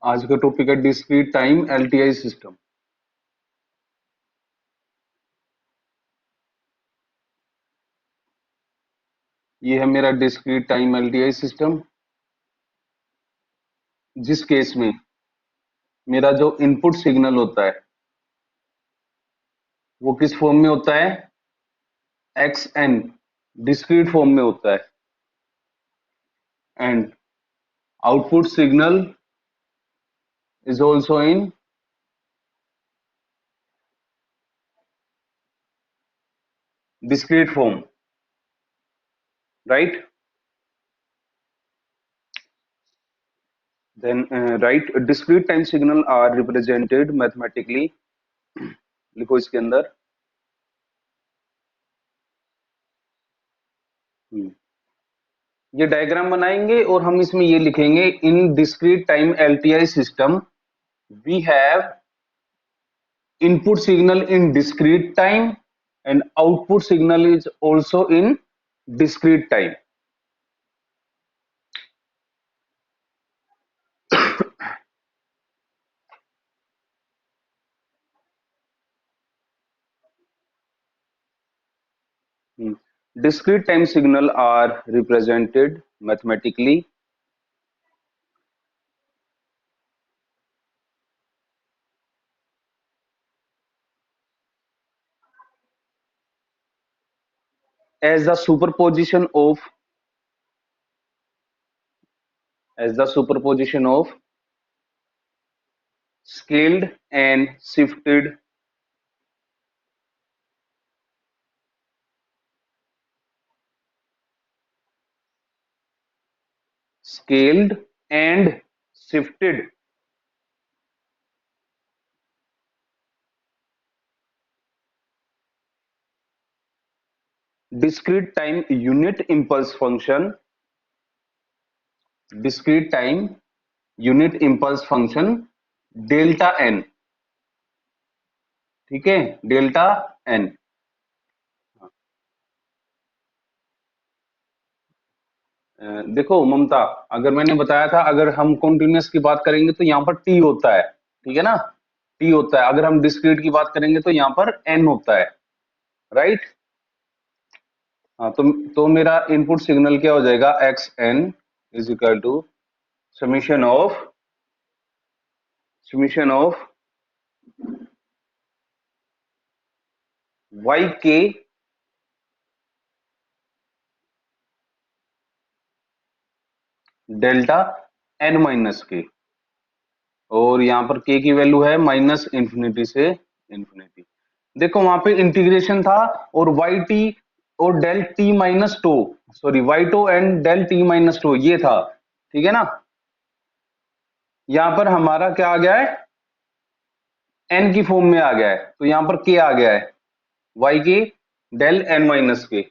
आज का टॉपिक है डिस्क्रीट टाइम एलटीआई सिस्टम। ये है मेरा डिस्क्रीट टाइम एलटीआई सिस्टम, जिस केस में मेरा जो इनपुट सिग्नल होता है वो किस फॉर्म में होता है, एक्स एन, डिस्क्रीट फॉर्म में होता है। And output signal is also in discrete form, right? Then right, discrete time signal are represented mathematically। लिखो इसके अंदर। ये डायग्राम बनाएंगे और हम इसमें ये लिखेंगे, in discrete time LTI system we have input signal in discrete time and output signal is also in discrete time। Discrete time signal are represented mathematically as the superposition of scaled and shifted scaled and shifted discrete time unit impulse function, discrete time unit impulse function delta n. ठीक है, delta N. देखो ममता, अगर मैंने बताया था अगर हम continuous की बात करेंगे तो यहाँ पर टी होता है, ठीक है ना, टी होता है। अगर हम डिस्क्रीट की बात करेंगे तो यहाँ पर एन होता है, राइट। हाँ, तो मेरा इनपुट सिग्नल क्या हो जाएगा, x n is equal to summation of y k delta n minus k, और यहाँ पर के की वैल्यू है माइनस इंफिनिटी से इंफिनिटी। देखो वहां पे इंटीग्रेशन था और वाई टी और del t minus tau, sorry y tau and del t minus tau, ये था, ठीक है ना। यहाँ पर हमारा क्या आ गया है, एन की फॉर्म में आ गया है, तो यहाँ पर के आ गया है, वाई के डेल एन माइनस के।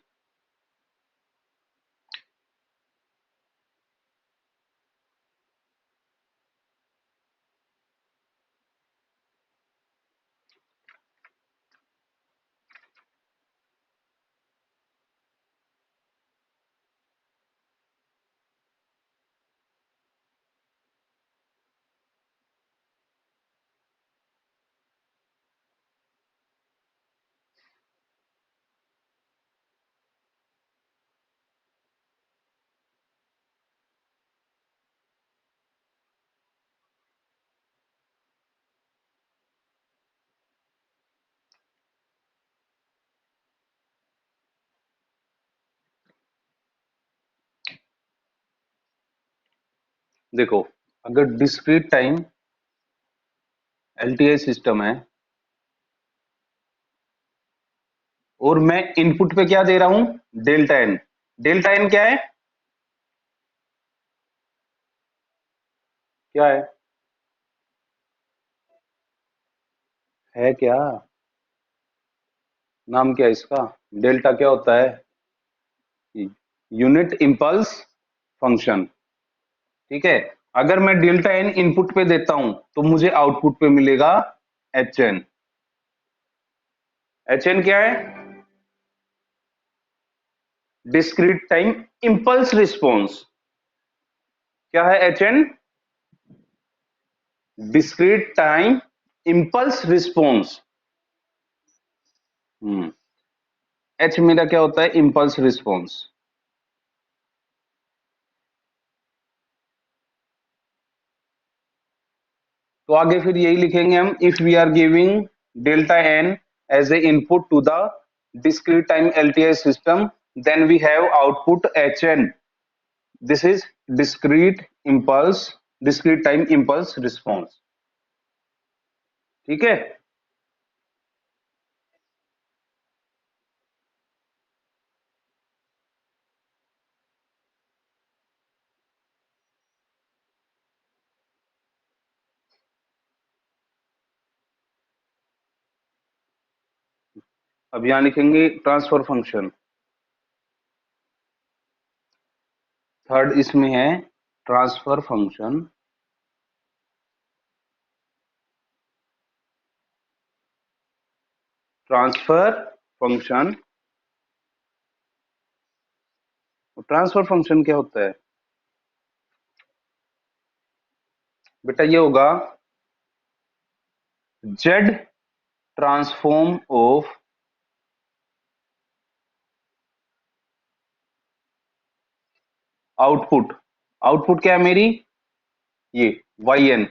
देखो, अगर डिस्क्रीट टाइम एलटीआई सिस्टम है और मैं इनपुट पे क्या दे रहा हूं, डेल्टा एन। डेल्टा एन क्या है क्या, नाम क्या है इसका, डेल्टा क्या होता है, यूनिट इंपल्स फंक्शन। ठीक है, अगर मैं डेल्टा एन इनपुट पे देता हूं तो मुझे आउटपुट पे मिलेगा एच एन। एच एन क्या है, डिस्क्रीट टाइम इंपल्स रिस्पॉन्स। क्या है h n, discrete time impulse response. H मेरा क्या होता है, इंपल्स रिस्पॉन्स। तो आगे फिर यही लिखेंगे हम, if we are giving delta n as a input to the discrete time LTI system, then we have output HN. This is discrete time impulse response। ठीक है। अब यहां लिखेंगे ट्रांसफर फंक्शन। थर्ड इसमें है transfer function. Transfer function, transfer function क्या होता है बेटा, ये होगा z transform of output. Output क्या है मेरी, ये y N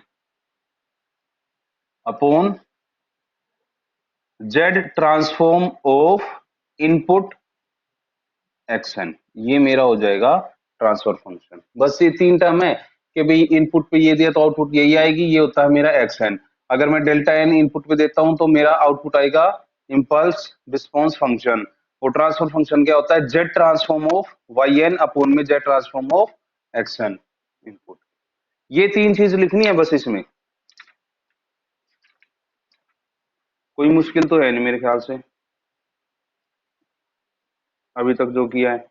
upon z transform of input action. ये मेरा हो जाएगा ट्रांसफर फंक्शन। बस ये तीन टर्म है कि भाई इनपुट पे ये दिया तो आउटपुट यही आएगी, ये होता है मेरा एक्शन। अगर मैं डेल्टा एन इनपुट पे देता हूं तो मेरा आउटपुट आएगा इंपल्स रिस्पॉन्स फंक्शन। और ट्रांसफर फंक्शन क्या होता है, Z transform of Y N upon में Z transform of action input. ये तीन चीज लिखनी है बस इसमें, कोई मुश्किल तो है नहीं मेरे ख्याल से अभी तक जो किया है।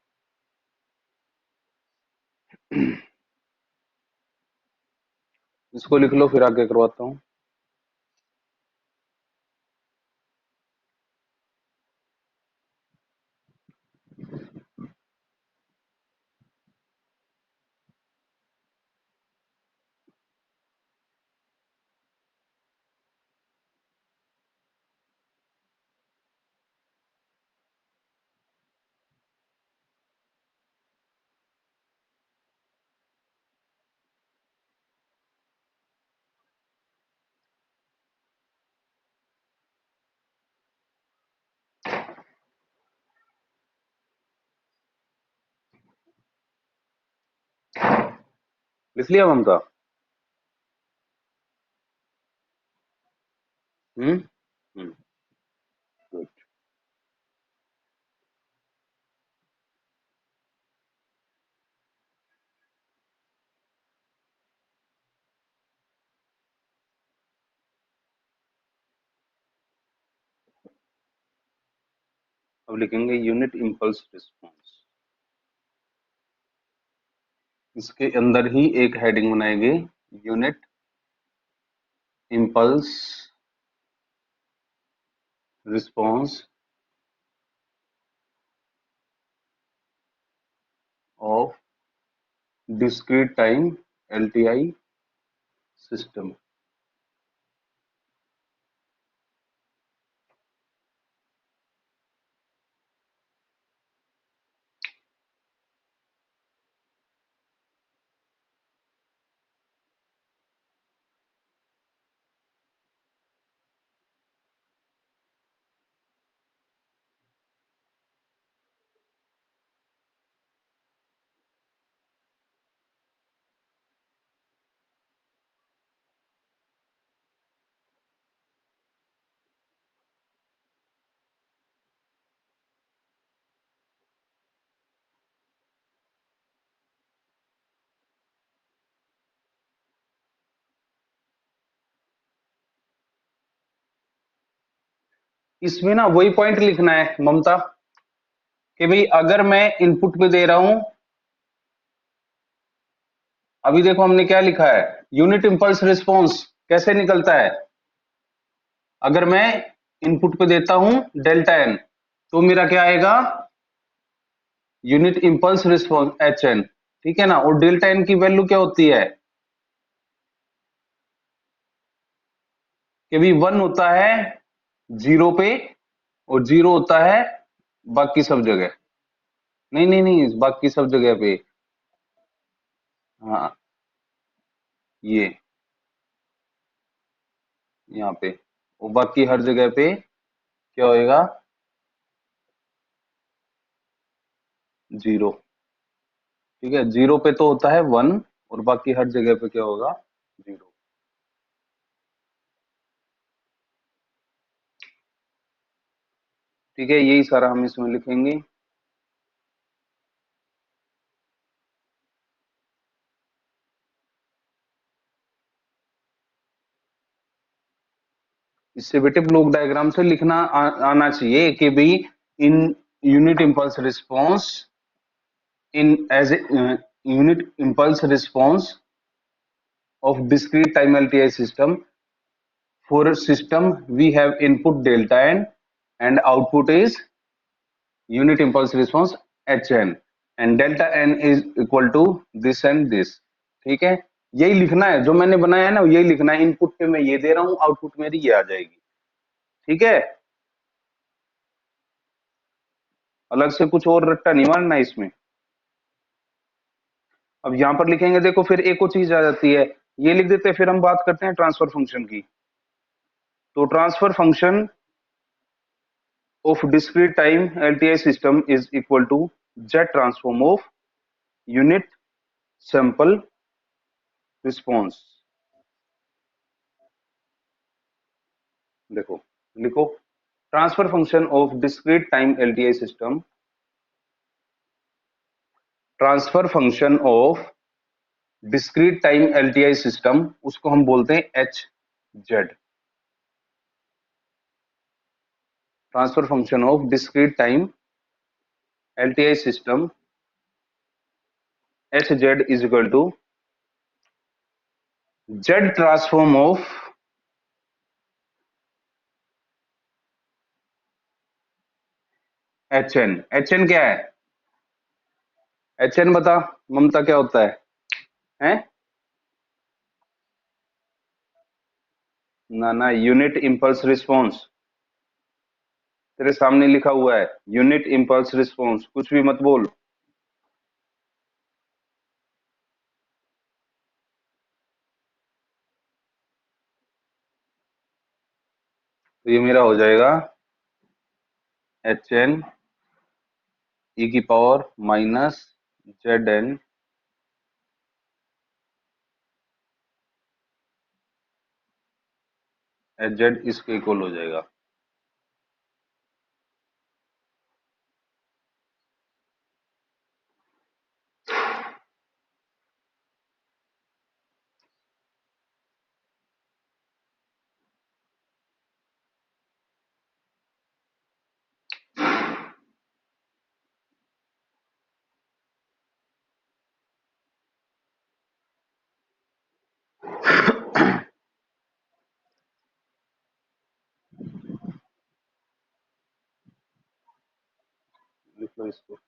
इसको लिख लो फिर आगे करवाता हूँ। लिख लिया ममता? हम्म हम्म, good। अब लिखेंगे यूनिट इंपल्स रिस्पॉन्स। इसके अंदर ही एक हेडिंग बनाएंगे, unit impulse response of discrete time LTI system. इसमें ना वही पॉइंट लिखना है ममता कि भाई अगर मैं इनपुट पे दे रहा हूं, अभी देखो हमने क्या लिखा है, यूनिट इंपल्स रिस्पॉन्स कैसे निकलता है। अगर मैं इनपुट पे देता हूं डेल्टा एन तो मेरा क्या आएगा, unit impulse response h n. ठीक है ना, और डेल्टा एन की वैल्यू क्या होती है, कि भी 1 होता है 0 पे और 0 होता है बाकी सब जगह। नहीं नहीं नहीं, बाकी सब जगह पे। हाँ, ये यहाँ पे, और बाकी हर जगह पे क्या होएगा? 0। ठीक है, 0 पे तो होता है 1 और बाकी हर जगह पे क्या होगा? 0। ठीक है, यही सारा हम इसमें लिखेंगे। इससे बेटे ब्लॉक डायग्राम से लिखना आना चाहिए कि भाई in unit impulse response, in as a unit impulse response of discrete time LTI system. For a system we have input delta n and output is unit impulse response hn, and delta n is equal to this and this। ठीक है, यही लिखना है जो मैंने बनाया है ना, यही लिखना है। इनपुट पे मैं ये दे रहा हूँ, आउटपुट मेरी ये आ जाएगी। ठीक है, अलग से कुछ और रट्टा नहीं मारना है इसमें। अब यहां पर लिखेंगे, देखो फिर एक और चीज आ जाती है, ये लिख देते हैं। फिर हम बात करते हैं ट्रांसफर फंक्शन की। तो transfer function of discrete time LTI system is equal to Z transform of unit sample response। देखो, लिखो, transfer function of discrete time LTI system, transfer function of discrete time LTI system, उसको हम बोलते हैं h z. Transfer function of discrete time LTI system h z is equal to z transform of h n. H n क्या है? H N बता ममता, क्या होता है? हैं? ना ना, यूनिट इंपल्स रिस्पॉन्स। तेरे सामने लिखा हुआ है यूनिट इंपल्स रिस्पॉन्स, कुछ भी मत बोल। तो ये मेरा हो जाएगा एच एन ई की power minus z n h z, इसके इक्वल हो जाएगा। लिख लो इसको।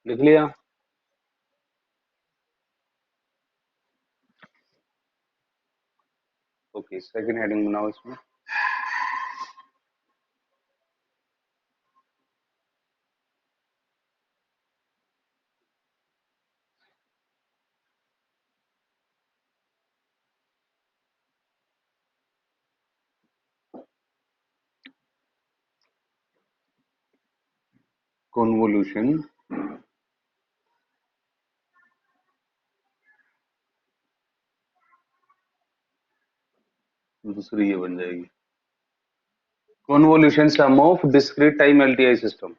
लिख लिया? ओके, सेकंड हेडिंग बनाओ इसमें। कॉन्वोल्यूशन दूसरी ये बन जाएगी। convolution sum of discrete time LTI system.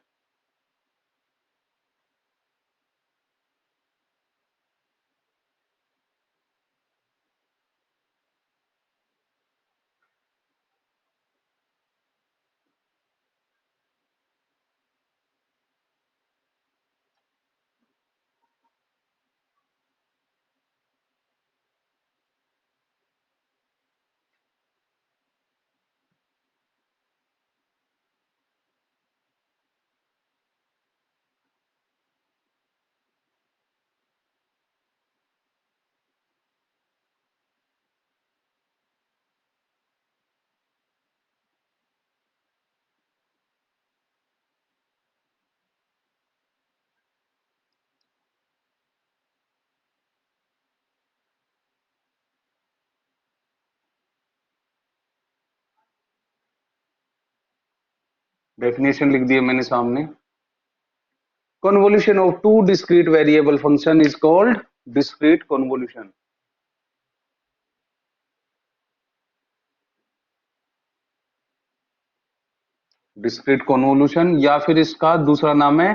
Definition लिख दिया मैंने सामने. Convolution of two discrete variable function is called discrete convolution. Discrete convolution या फिर इसका दूसरा नाम है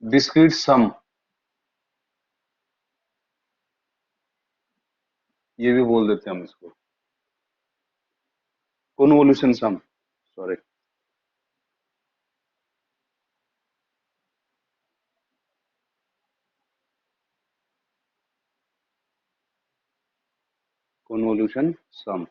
डिस्क्रीट सम. ये भी बोल देते हैं हम इसको convolution sum. Sorry. Convolution sum.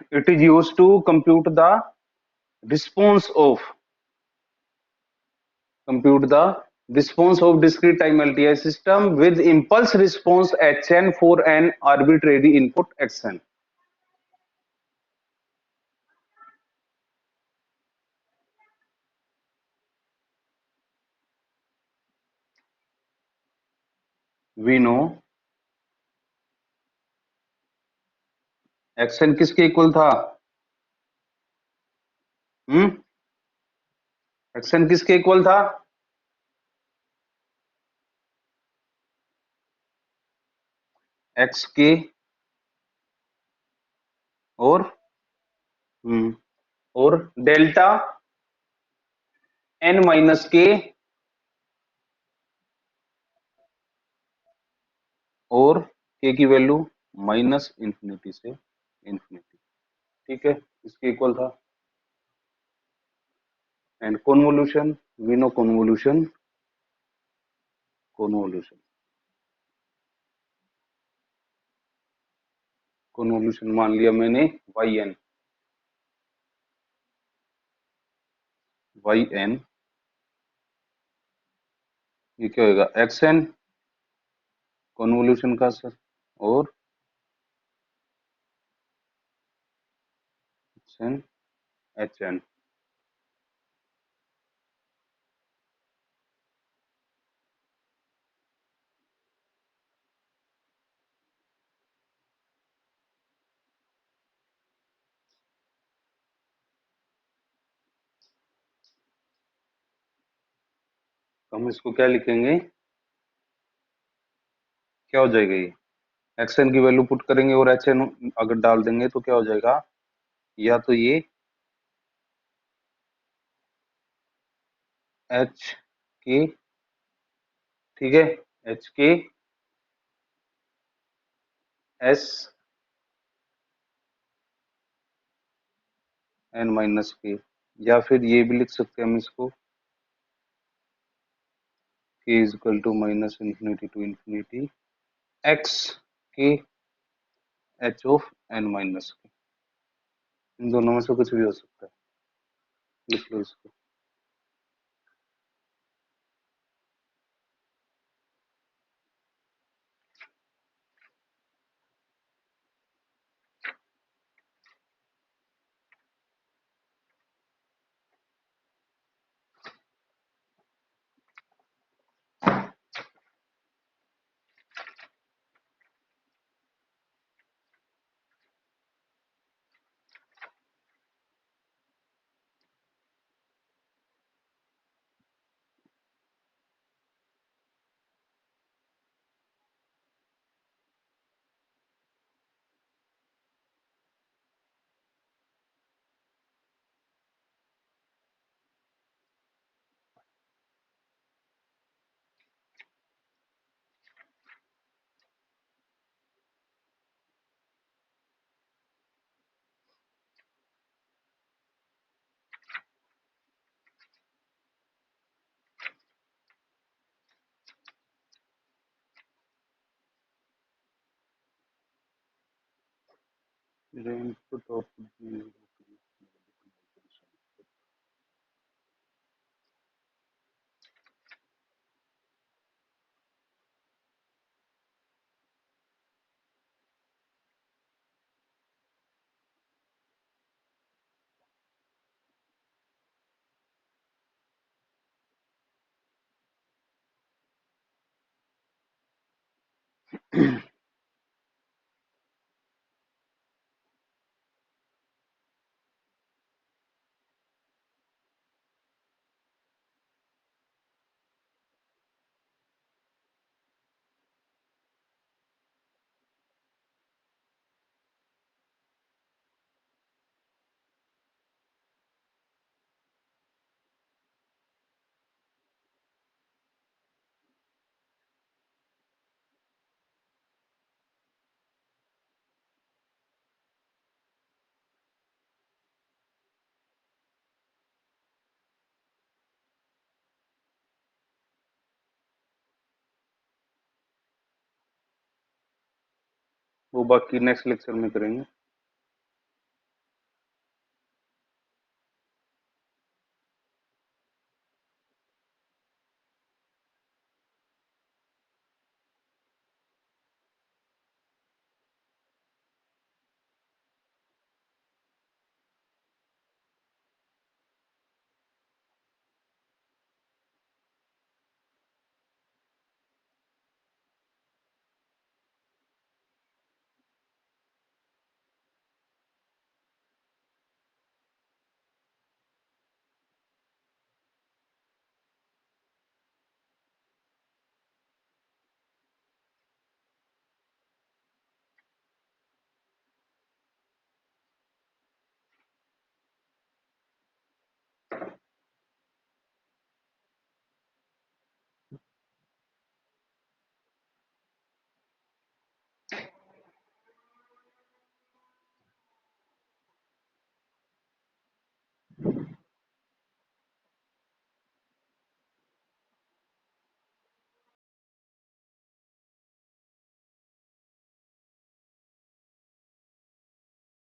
It is used to response of compute the response of discrete time LTI system with impulse response Hn for an arbitrary input Xn. We know Xn किसके equal था? Xn किसके equal था? X के और delta n minus k और k की value minus infinity से infinity. ठीक है, इसके इक्वल था. And convolution, we know convolution convolution मान लिया मैंने yn. ये क्या होगा? xn कॉन्वोल्यूशन का सर और xn hn. तो हम इसको क्या लिखेंगे, क्या हो जाएगा ये, एक्स एन की वैल्यू पुट करेंगे और एच एन अगर डाल देंगे तो क्या हो जाएगा, या तो ये एच के, ठीक है, एच के एस एन माइनस के, या फिर ये भी लिख सकते हैं हम इसको, k is equal to minus infinity to infinity x k h of n minus k. इन दोनों में से कुछ भी हो सकता है, लिख लो इसको। इनपुट आउटपुट, वो बाकी नेक्स्ट लेक्चर में करेंगे।